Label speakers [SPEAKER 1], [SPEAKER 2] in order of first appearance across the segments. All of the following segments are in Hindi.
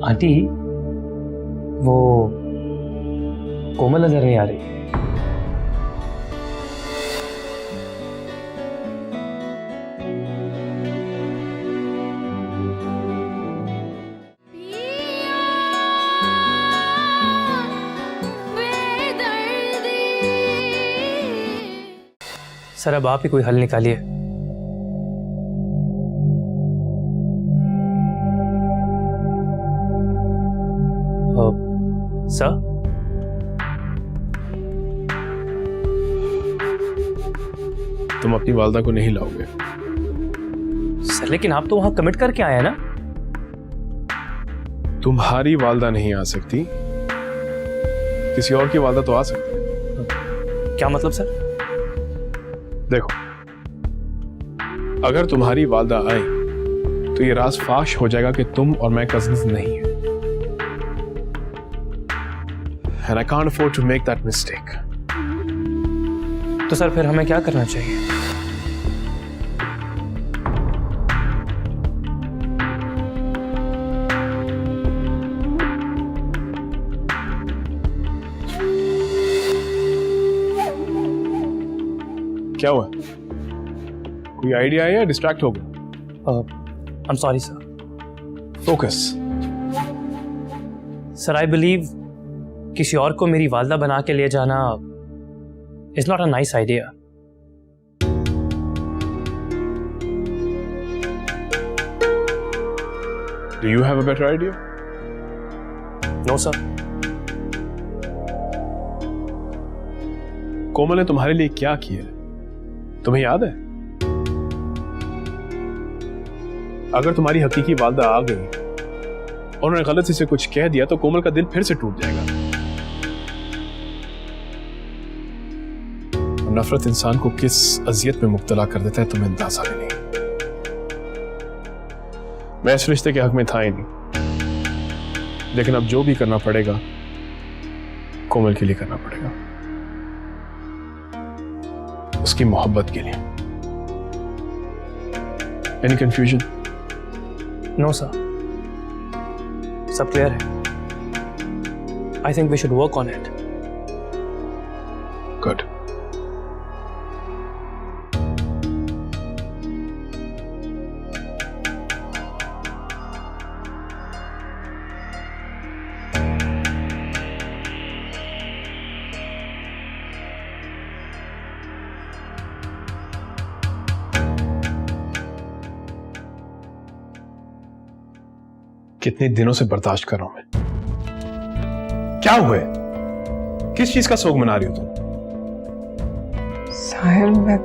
[SPEAKER 1] आंटी वो कोमल नजर नहीं आ रही। सर अब आप ही कोई हल निकालिए। सर
[SPEAKER 2] तुम अपनी वालदा को नहीं लाओगे?
[SPEAKER 1] सर लेकिन आप तो वहां कमिट करके आए हैं ना।
[SPEAKER 2] तुम्हारी वालदा नहीं आ सकती, किसी और की वालदा तो आ सकती है।
[SPEAKER 1] क्या मतलब सर?
[SPEAKER 2] देखो, अगर तुम्हारी वालदा आई तो ये राज फाश हो जाएगा कि तुम और मैं कजिन्स नहीं हैं। And I can't afford to make that mistake.
[SPEAKER 1] तो सर फिर हमें क्या करना चाहिए?
[SPEAKER 2] क्या हुआ? कोई आइडिया है या डिस्ट्रैक्ट हो गए?
[SPEAKER 1] I am sorry sir.
[SPEAKER 2] Focus.
[SPEAKER 1] Sir I believe किसी और को मेरी वालदा बना के ले जाना is not a nice idea.
[SPEAKER 2] Do you have a better idea?
[SPEAKER 1] No sir.
[SPEAKER 2] Komal ने तुम्हारे लिए क्या किया तुम्हें याद है? अगर तुम्हारी हकीकी वालदा आ गई और उन्होंने गलती से कुछ कह दिया तो कोमल का दिल फिर से टूट जाएगा। नफरत इंसान को किस अजियत में मुब्तला कर देता है तुम्हें अंदाजा भी नहीं। मैं इस रिश्ते के हक में था ही नहीं, लेकिन अब जो भी करना पड़ेगा कोमल के लिए करना पड़ेगा, उसकी मोहब्बत के लिए। Any confusion?
[SPEAKER 1] नो सर, सब क्लियर है। I think we should work on it.
[SPEAKER 2] Good. कितने दिनों से बर्दाश्त कर रहा हूं मैं। क्या हुआ है? किस चीज का सोग मना रही हो तुम?
[SPEAKER 3] साहिल, मैं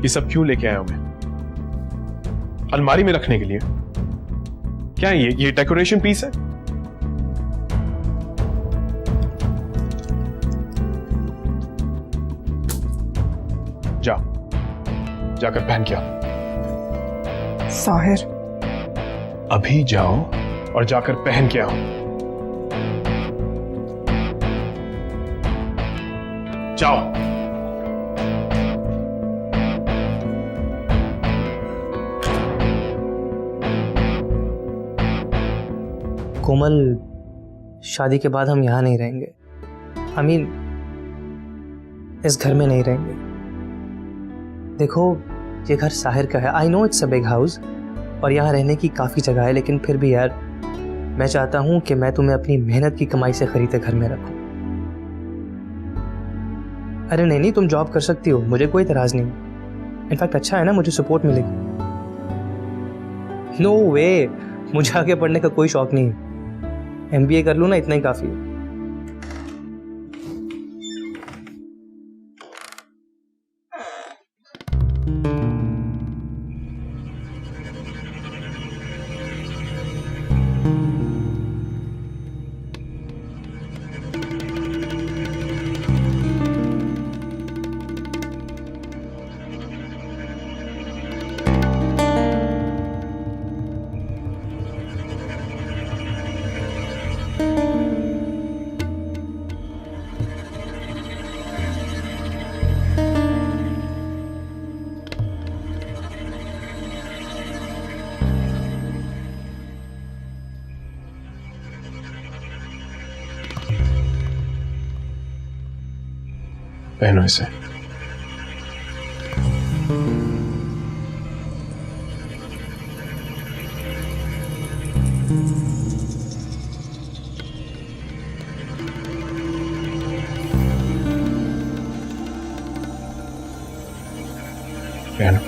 [SPEAKER 2] ये सब क्यों लेके आया हूं मैं? अलमारी में रखने के लिए? क्या है ये डेकोरेशन पीस है? जाकर पहन के आओ।
[SPEAKER 3] साहिर,
[SPEAKER 2] अभी जाओ और जाकर पहन के आओ। जाओ।
[SPEAKER 1] कोमल, शादी के बाद हम यहाँ नहीं रहेंगे। I mean, इस घर में नहीं रहेंगे। देखो, ये घर साहिर का है। I know it's a big house और यहाँ रहने की काफ़ी जगह है, लेकिन फिर भी यार मैं चाहता हूँ कि मैं तुम्हें अपनी मेहनत की कमाई से खरीदे घर में रखूँ। अरे नहीं नहीं, तुम जॉब कर सकती हो, मुझे कोई इतराज़ नहीं। इनफैक्ट अच्छा है ना, मुझे सपोर्ट मिलेगी। नो वे, मुझे आगे पढ़ने का कोई शौक नहीं है। MBA कर लूँ ना, इतना ही काफ़ी है।
[SPEAKER 2] पहनो इसे। पहनो।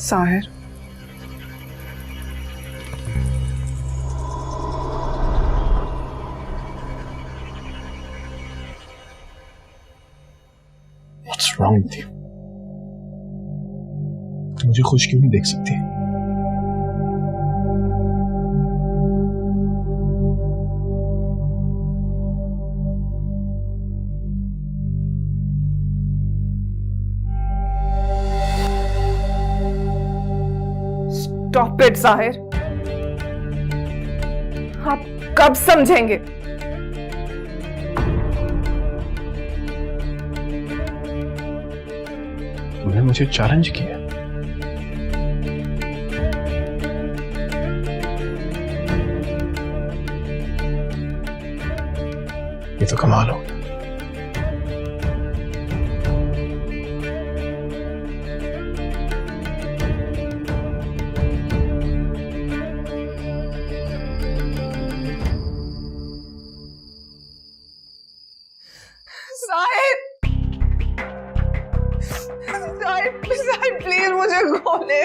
[SPEAKER 3] Sahir,
[SPEAKER 2] What's wrong with you? मुझे खुश क्यों नहीं देख सकती?
[SPEAKER 3] Stop it Sahir. आप कब समझेंगे?
[SPEAKER 2] तुमने मुझे चैलेंज किया। ये तो कमाल हो।
[SPEAKER 3] साहिर, साहिर प्लीज मुझे खोले।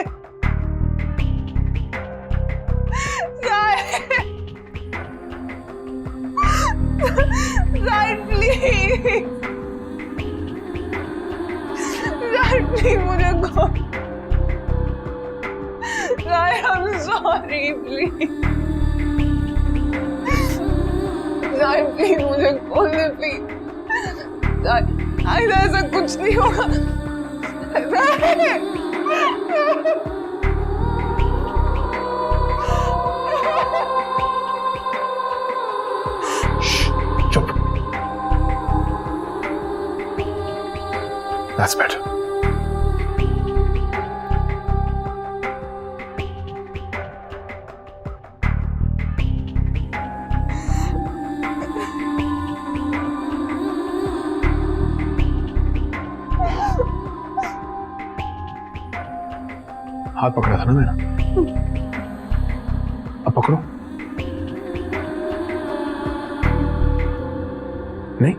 [SPEAKER 3] साहिर प्लीज, साहिर प्लीज मुझे खोल। साहिर आई am sorry please. Sahir please मुझे खोल दे प्लीज। ऐसा कुछ नहीं होगा।
[SPEAKER 2] चुप। That's better. हाथ पकड़ा था ना मेरा, अब पकड़ो। नहीं?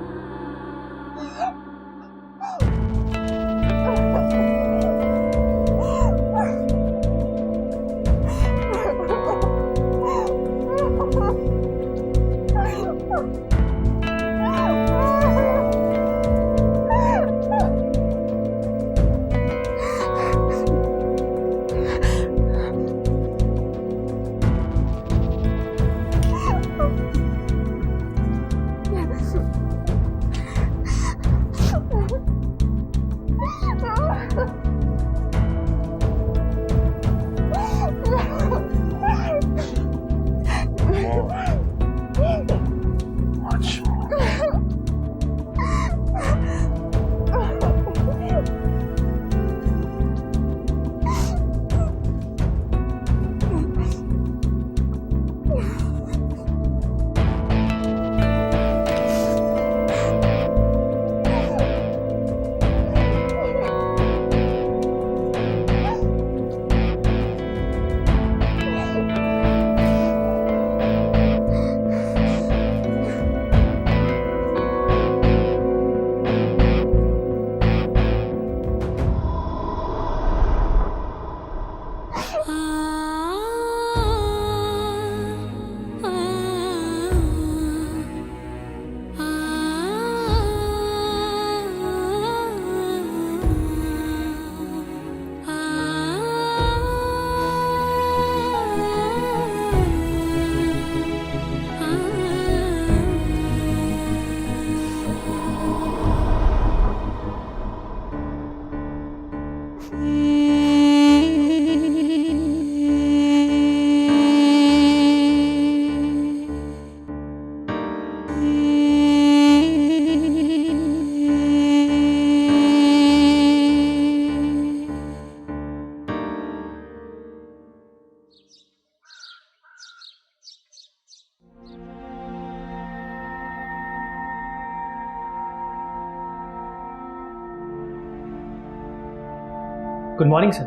[SPEAKER 1] Good morning sir.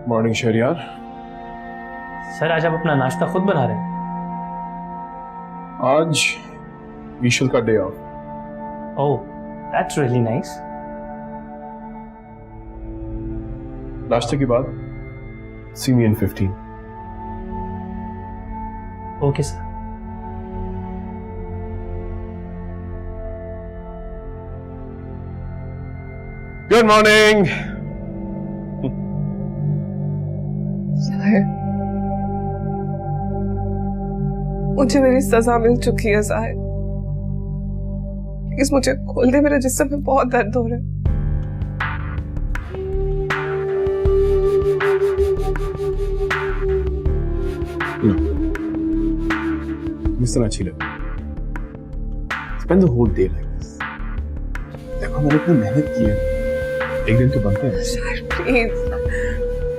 [SPEAKER 2] Morning Shahriyar.
[SPEAKER 1] Sir आज आप अपना नाश्ता खुद बना रहे हैं?
[SPEAKER 2] आज ईशल का day of.
[SPEAKER 1] Oh, that's really nice.
[SPEAKER 2] नाश्ते के बाद सी मी इन 15।
[SPEAKER 1] Okay sir.
[SPEAKER 2] Good morning.
[SPEAKER 3] जाहिर, मुझे मेरी सजा मिल चुकी है जाहिर। प्लीज मुझे खोल दे, मेरे जिस्म में बहुत दर्द हो रहा है।
[SPEAKER 2] इस तरह अच्छी लगी। Spend the whole day like this। देखो मैंने इतनी मेहनत की है, एक दिन तो बनते हैं।
[SPEAKER 3] जाहिर please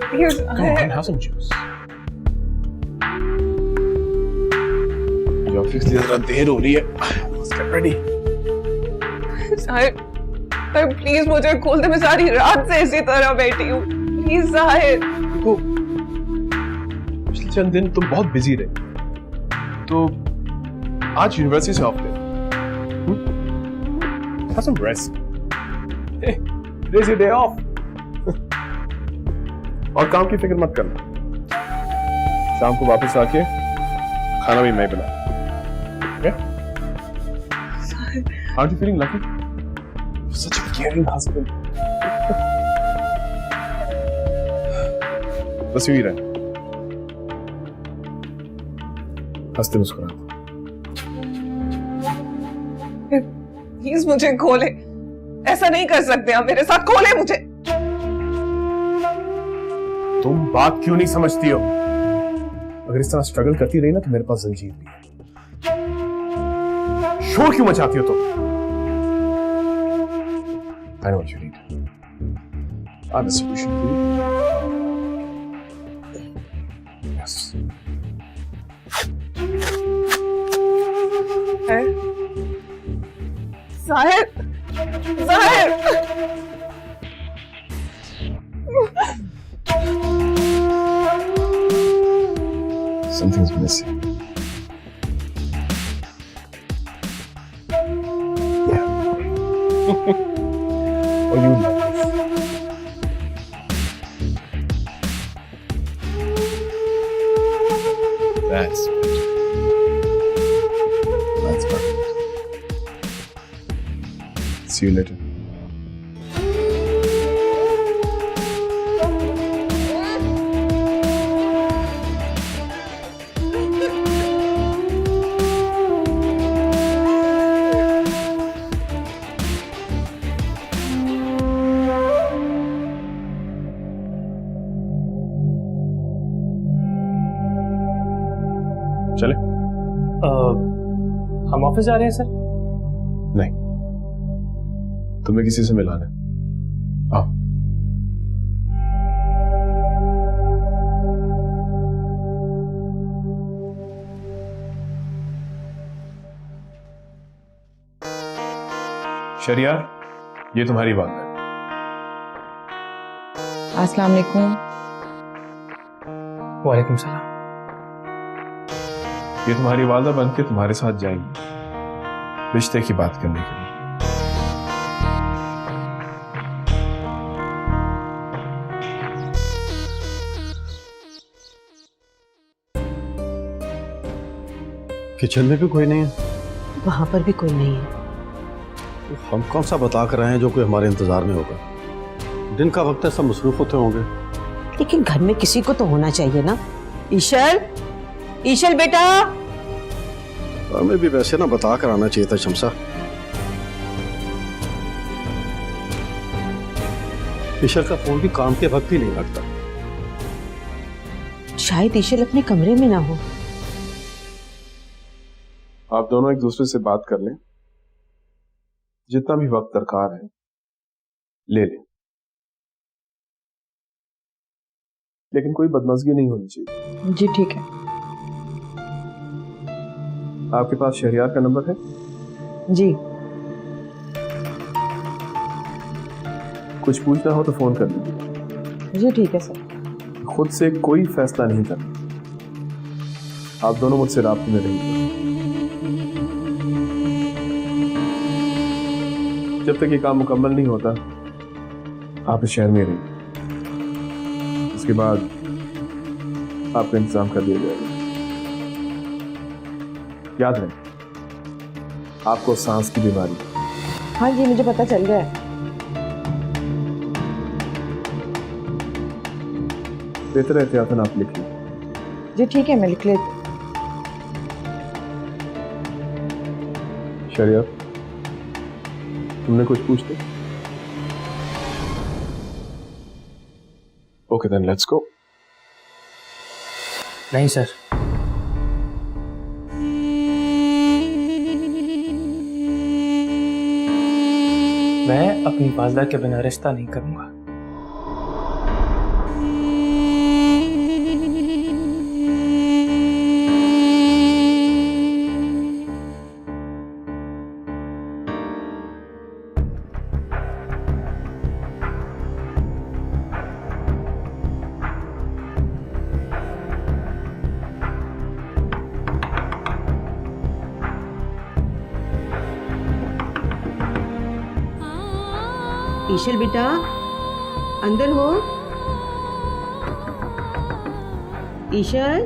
[SPEAKER 3] please
[SPEAKER 2] Come on, have some juice। मुझे ऑफिस के लिए जरा देर हो रही है। Let's get ready।
[SPEAKER 3] जाहिर प्लीज मुझे खोल दे, मैं सारी रात से इसी तरह बैठी हूँ। प्लीज जाहिर।
[SPEAKER 2] देखो पिछले चंद दिन तुम बहुत बिजी रहे, तो आज यूनिवर्सिटी से ऑफ ले। Have some rest। Hey, today's your day off। और काम की फिक्र मत करना, शाम को वापस आके खाना भी मैं बना। Okay? Aren't you feeling lucky? You're such a caring husband। बस यूं ही रहे, हंसते मुस्कुराते।
[SPEAKER 3] प्लीज मुझे खोले, ऐसा नहीं कर सकते आप मेरे साथ। खोले मुझे।
[SPEAKER 2] तुम बात क्यों नहीं समझती हो? अगर इस तरह स्ट्रगल करती रही ना तो मेरे पास जंजीर भी है। शोर क्यों मचाती हो तुम? I know what you need। I have a solution for you। Yes।
[SPEAKER 3] है जाहिर, जाहिर।
[SPEAKER 2] Something's missing। Yeah। Oh, you love this। That's good। That's perfect। See you later। चले?
[SPEAKER 1] हम ऑफिस जा रहे हैं सर।
[SPEAKER 2] नहीं, तुम्हें किसी से मिलाना है। आओ। शरियार, ये तुम्हारी बात है।
[SPEAKER 4] अस्सलाम वालेकुम।
[SPEAKER 1] वालेकुम सलाम।
[SPEAKER 2] ये तुम्हारी वालदा बन के तुम्हारे साथ जाएगी रिश्ते की बात करने के लिए।
[SPEAKER 5] किचन में भी कोई नहीं है?
[SPEAKER 6] वहां पर भी कोई नहीं है।
[SPEAKER 5] हम कौन सा बता कर रहे हैं जो कोई हमारे इंतजार में होगा? दिन का वक्त है, सब मसरूफ होते होंगे।
[SPEAKER 6] लेकिन घर में किसी को तो होना चाहिए ना। ईशल, ईशल बेटा।
[SPEAKER 5] हमें भी वैसे ना बता कर आना चाहिए था शमसा। ईशल का फोन भी काम के वक्त ही नहीं लगता।
[SPEAKER 6] शायद ईशल अपने कमरे में ना हो।
[SPEAKER 2] आप दोनों एक दूसरे से बात कर लें, जितना भी वक्त दरकार है ले लें, लेकिन कोई बदमज़गी नहीं होनी चाहिए।
[SPEAKER 4] जी ठीक है।
[SPEAKER 2] आपके पास शहरियार का नंबर है?
[SPEAKER 4] जी।
[SPEAKER 2] कुछ पूछना हो तो फोन कर लीजिए।
[SPEAKER 6] जी ठीक है सर।
[SPEAKER 2] खुद से कोई फैसला नहीं करना। आप दोनों मुझसे राब्ते में रहिए। जब तक ये काम मुकम्मल नहीं होता आप इस शहर में रहिए। उसके बाद आपका इंतजाम कर दिया जाएगा। याद रहे आपको सांस की बीमारी है।
[SPEAKER 6] हाँ जी मुझे पता चल गया है।
[SPEAKER 2] बेहतर एहतियातन आप लिखिए।
[SPEAKER 6] जी ठीक है मैं लिख लेती हूँ।
[SPEAKER 2] शरिया तुमने कुछ पूछ लिया? Okay then let's go.
[SPEAKER 1] नहीं सर, मैं अपनी वालदा के बिना रिश्ता नहीं करूंगा।
[SPEAKER 6] ईशल बेटा अंदर हो। ईशल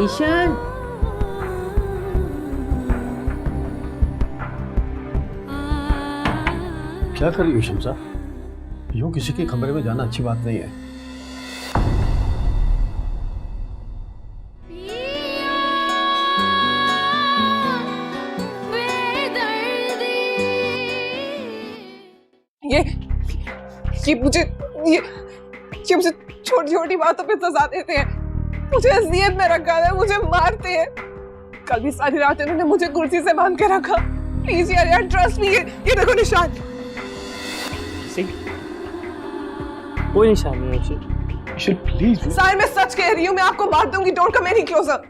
[SPEAKER 6] ईशल
[SPEAKER 5] क्या कर रही हो शमसा? यूं किसी के कमरे में जाना अच्छी बात नहीं है।
[SPEAKER 3] ये मुझे ये मुझे छोटी छोटी बातों पे सजा देते हैं। मुझे अज़ियत में रखा है, मुझे मारते हैं। कल भी सारी रात इन्होंने मुझे कुर्सी से बांध के रखा। प्लीज यार ट्रस्ट मी। ये देखो निशान।
[SPEAKER 1] कोई निशान नहीं है।
[SPEAKER 2] प्लीज
[SPEAKER 3] साहिर मैं सच कह रही हूँ, मैं आपको मार दूंगी। Don't come any closure.